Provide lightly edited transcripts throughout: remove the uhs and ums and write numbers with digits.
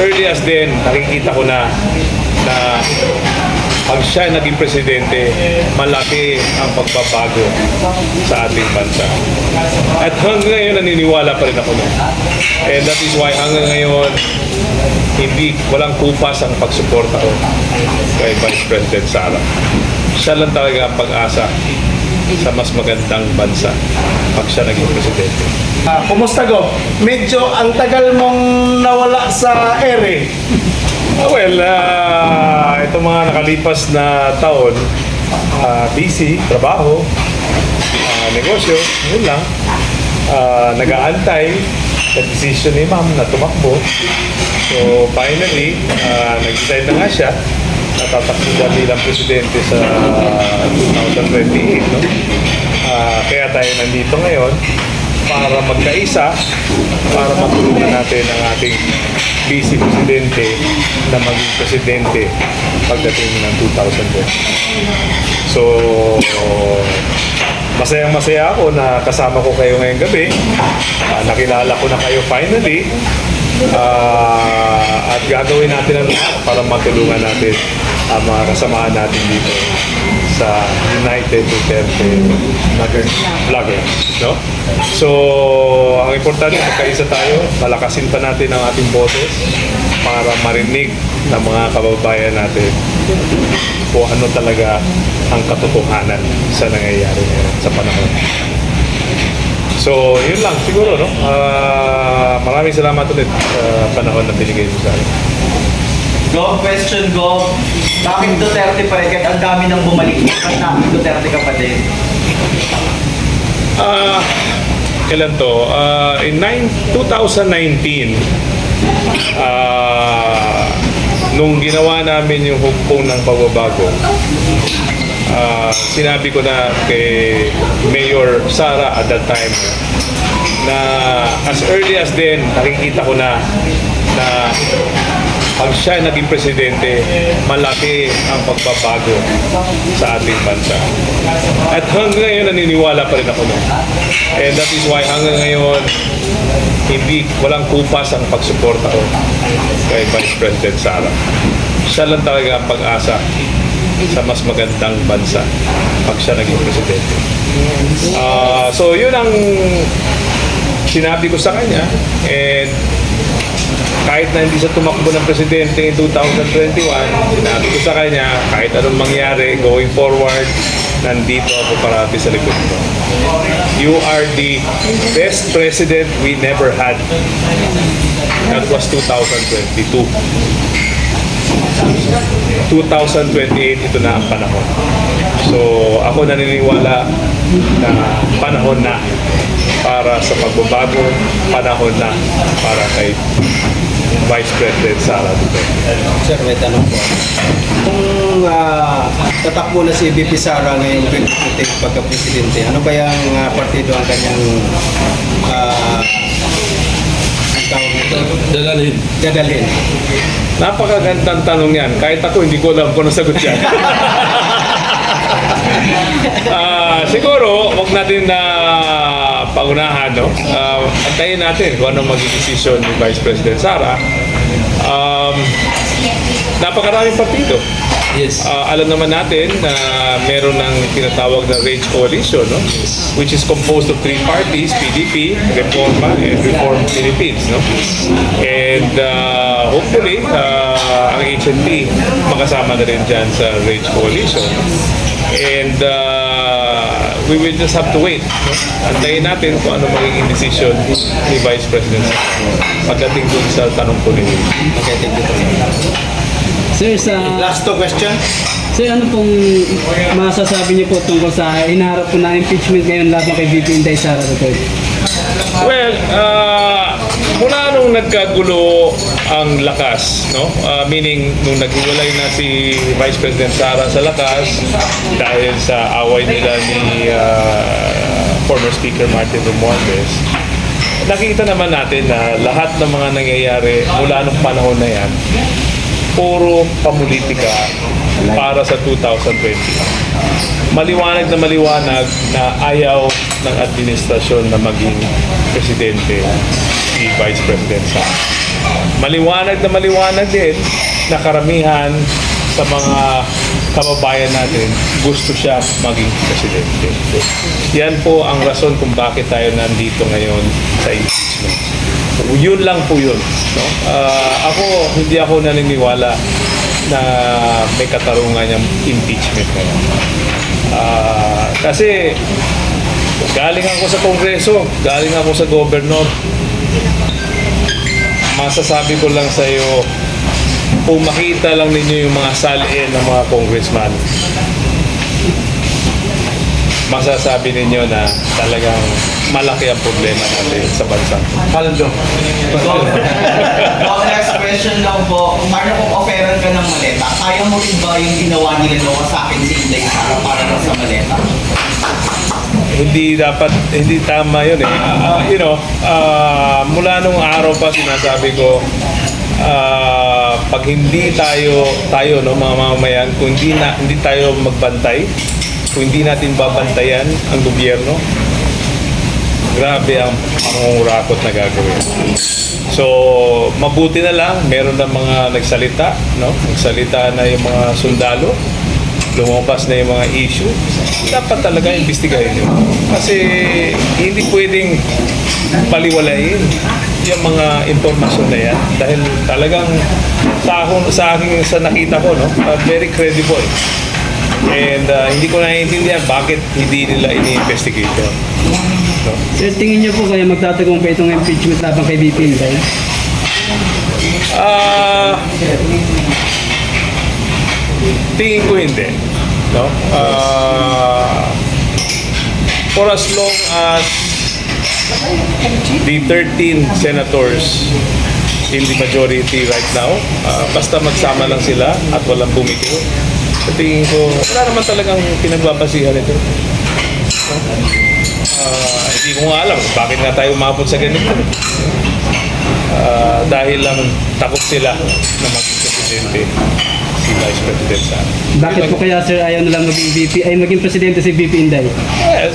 early as then, nakikita ko na pag siya naging presidente, malaki ang pagbabago sa ating bansa. At hanggang ngayon, naniniwala pa rin ako nun. And that is why hanggang ngayon, walang kupas ang pagsuporta ko kay Vice President Sara. Siya lang talaga ang pag-asa sa mas magandang bansa pag siya naging presidente. Kumusta Go? Medyo ang tagal mong nawala sa ere. Itong mga nakalipas na taon, busy, trabaho, negosyo, yun lang. Nag-aantay sa decision ni ma'am na tumakbo. So finally, nag-decide na nga siya na tatakbo siya bilang presidente sa 2028. No? Kaya tayo nandito ngayon para magkaisa, para matulungan natin ang ating vice presidente na maging presidente pagdating ng 2020. So, masayang-masaya ako na kasama ko kayo ngayong gabi. Nakilala ko na kayo finally. At gagawin natin ang lahat para matulungan natin ang mga kasamahan natin dito sa United Duterte Vloggers, no? So, ang importante, magkaisa tayo, palakasin pa natin ang ating boses para marinig ng mga kababayan natin kung ano talaga ang katotohanan sa nangyayari ngayon sa panahon. So, yun lang siguro, no? Maraming salamat ulit sa panahon na binigay mo sa akin. Go, question, go. Bakit Duterte pa rin? Kahit ang dami nang bumalik. Bakit namin Duterte ka pa din? Kailan to? In 2019, nung ginawa namin yung hugpong ng pagbabago, sinabi ko na kay Mayor Sara at that time na as early as then, nakikita ko na pag siya naging presidente, malaki ang pagbabago sa ating bansa. At hanggang ngayon, naniniwala pa rin ako nun. And that is why hanggang ngayon, walang kupas ang pagsuporta ko kay Vice President Sara. Siya lang talaga ang pag-asa sa mas magandang bansa pag siya naging presidente. So yun ang sinabi ko sa kanya, and kahit na hindi siya tumakbo ng presidente in 2021, sinabi ko sa kanya, kahit anong mangyari going forward, nandito ako parati sa likod mo. You are the best president we never had. That was 2022. 2028, ito na ang panahon. So, ako naniniwala na panahon na para sa pagbabago, panahon na para kay Vice President Sara Duterte. Sir, may tanong po. Kung tatakbo na si VP Sara ngayong 2020 pagka-presidente, ano ba yung partido ang kanyang dadalhin? Napakagandang tanong yan. Kahit ako, hindi ko alam kung ano sagot yan. Siguro, wag natin na paunahan, no? Antayin natin kung ano maging desisyon ni Vice President Sara. Napakaraming partido. Yes. Alam naman natin na meron ng tinatawag na Rage Coalition, no? Which is composed of three parties, PDP, Reforma, and Reform Philippines, no? And hopefully, ang HNP makasama na rin dyan sa Rage Coalition. And we will just have to wait, no? Antayin natin kung ano magiging decision ni Vice President pagdating dun sa tanong ko ninyo. Okay, thank you. Sir, Last two questions. sir, ano pong masasabi niyo po tungkol sa hinaharap po na impeachment ngayon laban kay VP Inday Sara Duterte? Well, mula nung nagkagulo ang lakas, no? Meaning, nung naghiwalay na si Vice President Sara sa lakas dahil sa away nila ni former Speaker Martin Romualdez, nakita naman natin na lahat ng mga nangyayari mula nung panahon na yan, puro pamulitika para sa 2020. Maliwanag na ayaw ng administrasyon na maging presidente si Vice President Sara. maliwanag din na karamihan sa mga kababayan natin gusto siya maging presidente. Yan po ang rason kung bakit tayo nandito ngayon sa impeachment. Yun lang po yun. No? Hindi ako naniniwala na may katarungan yung impeachment na yan. Kasi galing ako sa Kongreso, galing ako sa Governor. Masasabi ko lang sa iyo, kung makita lang ninyo yung mga salin ng mga congressman, masasabi ninyo na talagang malaki ang problema natin sa bansa. Paldo. Gov, next question lang po. Paano kung offeran ka ng maleta? Kaya mo rin ba yung ginawa ni Lolo sa akin si Inday Sara para lang sa maleta? Hindi tama yun eh. Mula nung araw pa sinasabi ko, pag hindi tayo no, mga mamamayan, kung hindi tayo magbantay, kung hindi natin babantayan ang gobyerno, grabe ang pangungurakot na gagawin. So, mabuti na lang, meron na mga nagsalita, no? Nagsalita na yung mga sundalo, lumabas na yung mga issue. Dapat talaga imbestigahin yun. Kasi hindi pwedeng paliwalain yung mga impormasyon na yan dahil talagang sa nakita ko, no, very credible. And hindi ko naiintindihan bakit hindi nila ini-investigate yun. No? Sir, tingin niyo po kaya magtatagong pa itong impeachment laban kay VP Inday? Tingin ko hindi. No? For as long as the 13 senators in the majority right now, basta magsama lang sila at walang bumitiw, sa tingin ko, wala naman talagang pinagbabasihan ito. No? Hindi ko nga alam bakit nga tayo umabot sa ganito. Dahil lang takot sila na maging presidente si Vice President Sara. Bakit po kaya sir ayaw nilang maging presidente si VP Inday?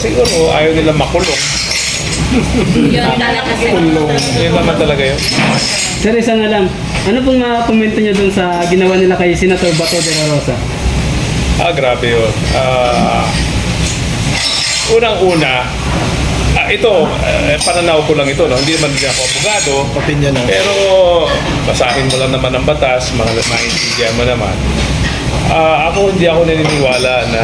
Siguro ayaw nila makulong. Yun naman talaga yun. Sir, isa nga lang. Ano pong mga komento niyo dun sa ginawa nila kay Senator Bato de la Rosa? Grabe yun. Unang-una, pananaw ko lang ito, no? Hindi naman din ako abogado. Opinion lang. Pero basahin mo lang naman ang batas, maintindihan mo naman. Hindi ako naniniwala na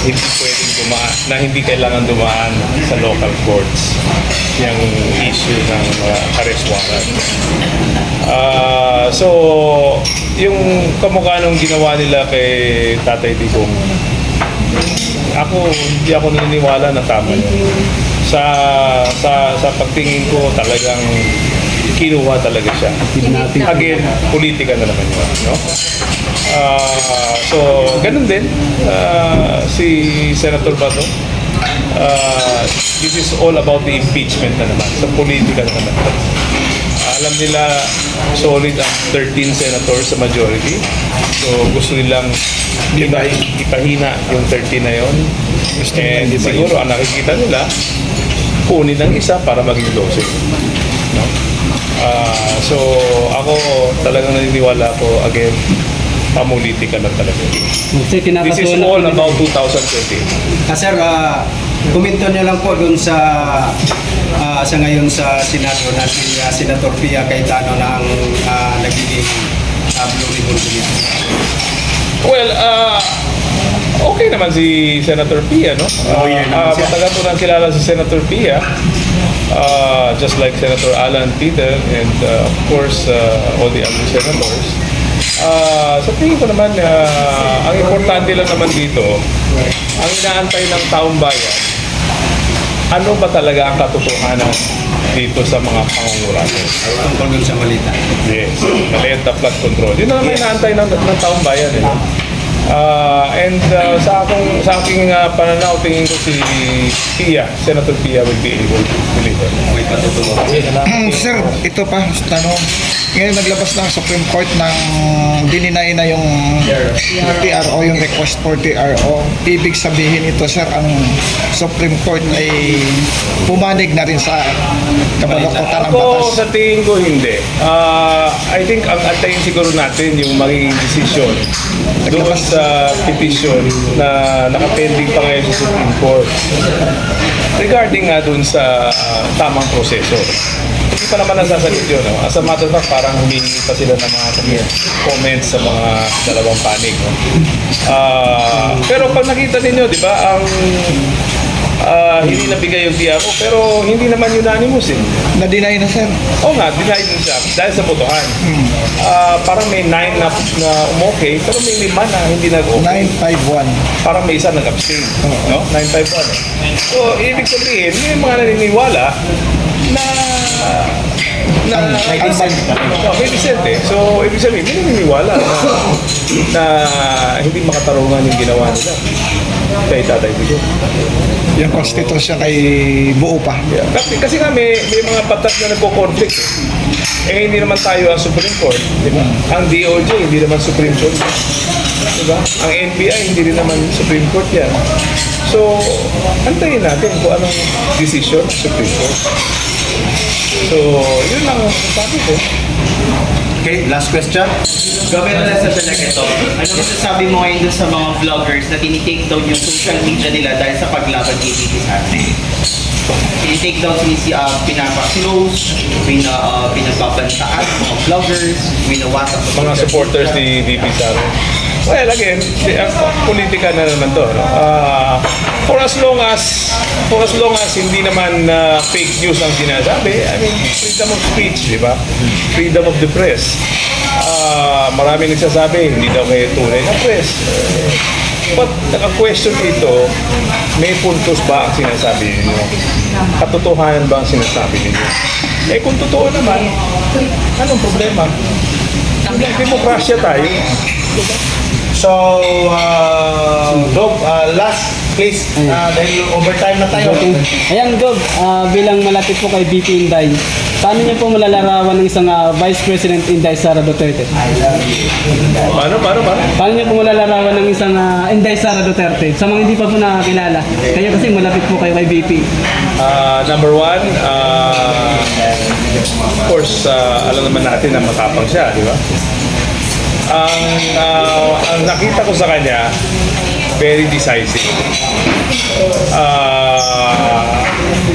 hindi pwedeng dumaan, na hindi kailangan dumaan sa local courts yung issue ng arrest warrant. So, yung kamukha nung ginawa nila kay Tatay Digong, hindi ako naniniwala na tama yun. Sa pagtingin ko talagang kinuha talaga siya. Again, politika na naman yun. No? So, ganun din si Senator Bato. This is all about the impeachment na naman. Sa politika na naman. Alam nila solid ang 13 senators sa majority. So, gusto nilang ipahina yung 13 na yon. And siguro ang nakikita nila, kunin ng isa para maging 12. No? So, ako talagang naniniwala ko, again, pamulitika lang talaga. Sir, This is all about 2020. Sir, komento niyo lang po dun sa ngayon sa Senado na si Senator Pia Cayetano na ang nagiging Blue Ribbon Committee. Well, okay naman si Senator Pia, no? Matagal ko nang kilala si Senator Pia. Just like Senator Alan Peter and of course all the other senators. Sa tingin ko naman, ang importante lang naman dito, ang inaantay ng taong bayan, ano ba talaga ang katotohanan dito sa mga pangungurato? Tungkol dun sa malita. Yes, maleta flood control. Yun ang inaantay ng taong bayan. Eh. Sa aking pananaw, tingin ko si Senator Pia will be able to deliver. Sir, ito pa, tanong. Ngayon naglabas ng Supreme Court ng dininay na yung TRO, yung request for TRO. Ibig sabihin ito, sir, ang Supreme Court ay pumanig na rin sa kabaloktotan ng Ako batas. sa tingin ko hindi. I think ang antayin siguro natin yung magiging decision doon sa petition na nakapending pa ngayon sa Supreme Court regarding nga doon sa tamang proseso. Hindi pa naman nasasagot yun. No? As a matter of fact, parang humingi pa sila ng mga comments sa mga dalawang panig. No? Pero pag nakita ninyo, di ba, ang hindi nabigay yung TRO, pero hindi naman unanimous eh. Na-deny na, sir. Oo nga, denied din siya dahil sa botohan. Parang may 9 na umokay, pero may 5 na hindi nag-okay. 951. Parang may isa nag-abstain. No? 951 eh. So, ibig sabihin, may mga naniniwala na may dissent eh. So, ibig sabihin, may naniniwala na hindi makatarungan yung ginawa nila kay Tatay Digong. Yung constitution ay buo pa. Yeah. Kasi nga may mga batas na nagko-conflict eh. Hindi naman tayo ang Supreme Court, di ba? Ang DOJ hindi naman Supreme Court, di ba? Ang NBI hindi rin naman Supreme Court yan. So, antayin natin kung anong decision ng Supreme Court. So, yun lang ang sabi ko. Okay, last question. Governor Lester Delegato, ano masasabi mo ngayon dun sa mga vloggers na tinitake down yung social media nila dahil sa paglaban kay VP Sara? Tinitake down pinapa-close, pinagbabantaan, mga vloggers, winawasak sa Mga supporters ni VP Sara. Well, again, politika na naman to. No? For as long as hindi naman fake news ang sinasabi, I mean, freedom of speech, di ba? Freedom of the press. Maraming nagsasabi, hindi daw kayo tunay na press. But naka-question dito, may puntos ba ang sinasabi ninyo? Katotohanan ba ang sinasabi ninyo? Eh kung totoo naman, anong problema? Demokrasya tayo. So, Dog, last please, dahil overtime na tayo. Ayan, Gov, bilang malapit po kay VP Inday, paano niyo po malalarawan ng isang Vice President Inday Sara Duterte? Paano? Paano niyo po malalarawan ng isang Inday Sara Duterte? Sa mga hindi pa po nakakilala, kayo kasi malapit po kayo kay VP. Number one, of course, alam naman natin na matapang siya, di ba? Ang nakita ko sa kanya, very decisive.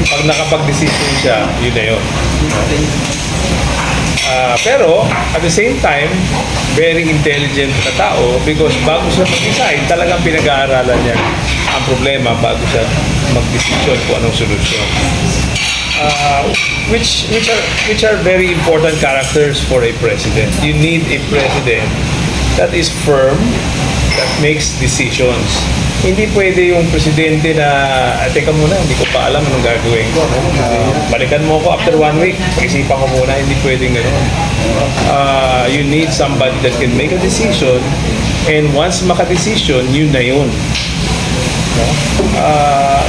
Pag nakapag-decision siya, yun na yun. Pero, at the same time, very intelligent na tao because bago siya mag-decide, talagang pinag-aaralan niya ang problema bago siya mag-decision kung anong solusyon. Which are very important characters for a president. You need a president that is firm, that makes decisions. Hindi pwede yung presidente na, teka muna, hindi ko pa alam anong gagawin ko. Balikan mo ako after 1 week, pag-isipan ko muna, hindi pwedeng gano'n. You need somebody that can make a decision, and once maka-decision, yun na yun.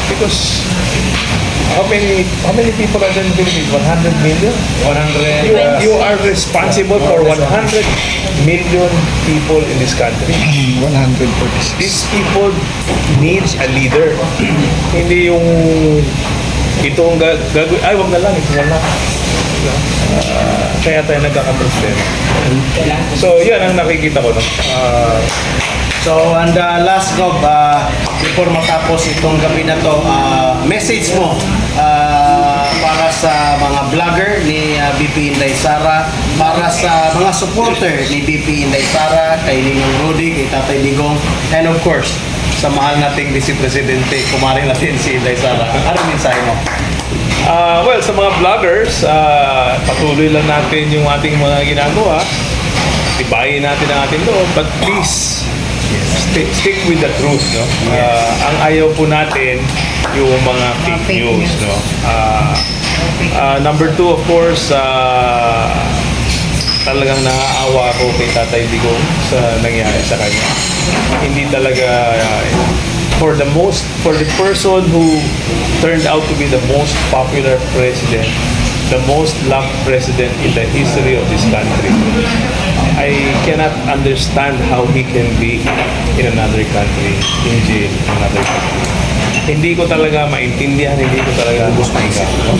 Because how many people are there in the Philippines? 100 million? 100. You are responsible for 100 million people in this country. 146. These people need a leader. Hindi yung itong gagawin. Ay, wag na lang. Ito na lang. Kaya tayo nagkakaproblema. So, yan ang nakikita ko. No? So, and last Gob, before matapos itong gabi na to, message mo para sa mga vlogger ni BP Inday Sara, para sa mga supporter ni BP Inday Sara, kay Ninong Rudy, kay Tatay Digong, and of course, sa mahal nating Vice Presidente, kumarin natin si Inday Sara. Ano mensahe mo? Well, sa mga vloggers, patuloy lang natin yung ating mga ginagawa. Tibayin natin ang ating loob, but please, stick with the truth, no? Ang ayaw po natin yung mga fake news, no? Number two, of course, talagang naaawa ako kay Tatay Digong sa nangyari sa kanya. Hindi talaga for the person who turned out to be the most popular president, the most loved president in the history of this country. I cannot understand how he can be in another country, in jail in another country. Hindi ko talaga maintindihan, hindi ko talaga maisip. No?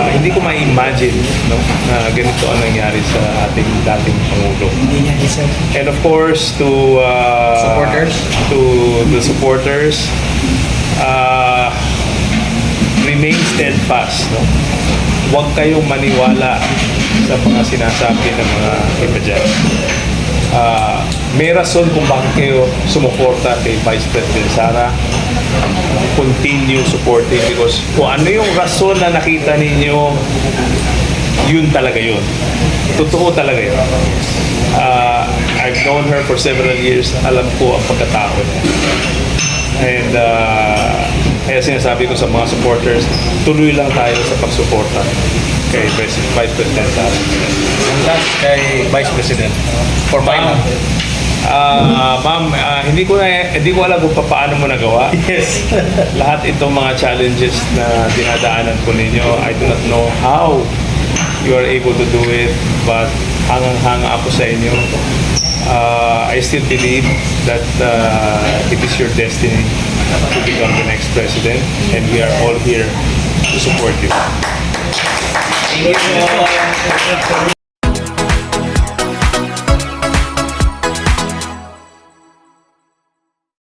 Hindi ko ma-imagine no, na ganito ang nangyari sa ating dating Pangulo. And of course, to Supporters? to the supporters, remain steadfast. No? Huwag kayong maniwala sa mga sinasabi ng mga iba dyan. May rason kung bakit kayo sumuporta kay Vice President Sara. Continue supporting because kung ano yung rason na nakita ninyo, yun talaga yun. Totoo talaga yun. I've known her for several years. Alam ko ang pagkatao niya. And kaya sinasabi ko sa mga supporters, tuloy lang tayo sa pagsuporta kay Vice President Sara. Congrats kay Vice President for final. Ma'am, hindi ko alam kung paano mo nagawa. Yes. Lahat itong mga challenges na dinadaanan po ninyo, I do not know how you are able to do it, but hangang-hanga ako sa inyo. I still believe that it is your destiny to become the next president, and we are all here to support you. Thank you.